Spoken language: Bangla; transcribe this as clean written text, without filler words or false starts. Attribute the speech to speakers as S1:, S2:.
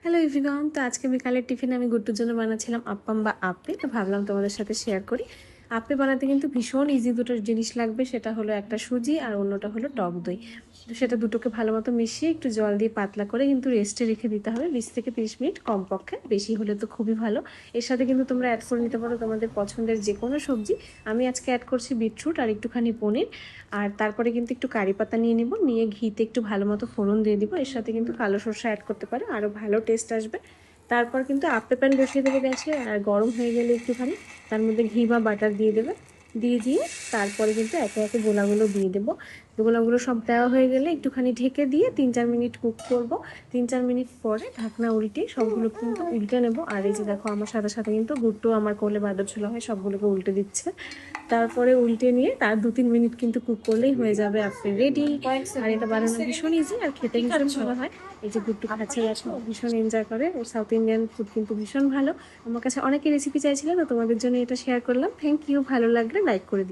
S1: হ্যালো এভরিওয়ান, তো আজকে বিকালের টিফিন আমি গুড্ডুর জন্য বানাচ্ছিলাম আপ্পাম বা আপে। তো ভাবলাম তোমাদের সাথে শেয়ার করি। আপে বানাতে কিন্তু ভীষণ ইজি দুটো জিনিস লাগবে, সেটা হলো একটা সুজি আর অন্যটা হলো টক দই। তো সেটা দুটোকে ভালো মতো মিশিয়ে একটু জল দিয়ে পাতলা করে কিন্তু রেস্টে রেখে দিতে হবে 20 থেকে 30 মিনিট কমপক্ষে, বেশি হলে তো খুবই ভালো। এর সাথে কিন্তু তোমরা অ্যাড করে নিতে পারো তোমাদের পছন্দের যে কোনো সবজি। আমি আজকে অ্যাড করছি বিটরুট আর একটুখানি পনির। আর তারপরে কিন্তু একটু কারি পাতা নিয়ে নিব, নিয়ে ঘিতে একটু ভালো মতো ফোড়ন দিয়ে দিব। এর সাথে কিন্তু কালো সরষা অ্যাড করতে পারো, আরও ভালো টেস্ট আসবে। তারপর কিন্তু আপে প্যান বসিয়ে দেবে গ্যাসে, আর গরম হয়ে গেলে একটুখানি তার মধ্যে ঘি বা বাটার দিয়ে দেবে। দিয়ে তারপরে কিন্তু একে একে গোলাগুলো দিয়ে দেবো। গোলাগুলো সব দেওয়া হয়ে গেলে একটুখানি ঢেকে দিয়ে 3-4 মিনিট কুক করব। 3-4 মিনিট পরে ঢাকনা উল্টে সবগুলো কিন্তু উল্টে নেব। আর এই যে দেখো, আমার সাথে সাথে কিন্তু গুট্টু আমার কোলে বাদর ছোলা হয় সবগুলোকে উল্টে দিচ্ছে। তারপরে উল্টে নিয়ে তার 2-3 মিনিট কিন্তু কুক করলেই হয়ে যাবে আপনি রেডি। আর এটা বানানো ভীষণ ইজি আর খেতে ভীষণ ভালো হয়। এই যে গুট্টু খাচ্ছে দেখো, ভীষণ এনজয় করে। ওর সাউথ ইন্ডিয়ান ফুড কিন্তু ভীষণ ভালো। আমার কাছে অনেকে রেসিপি চাইছিল, তো তোমাদের জন্য এটা শেয়ার করলাম। থ্যাংক ইউ, ভালো লাগলে লাইক করে দিও।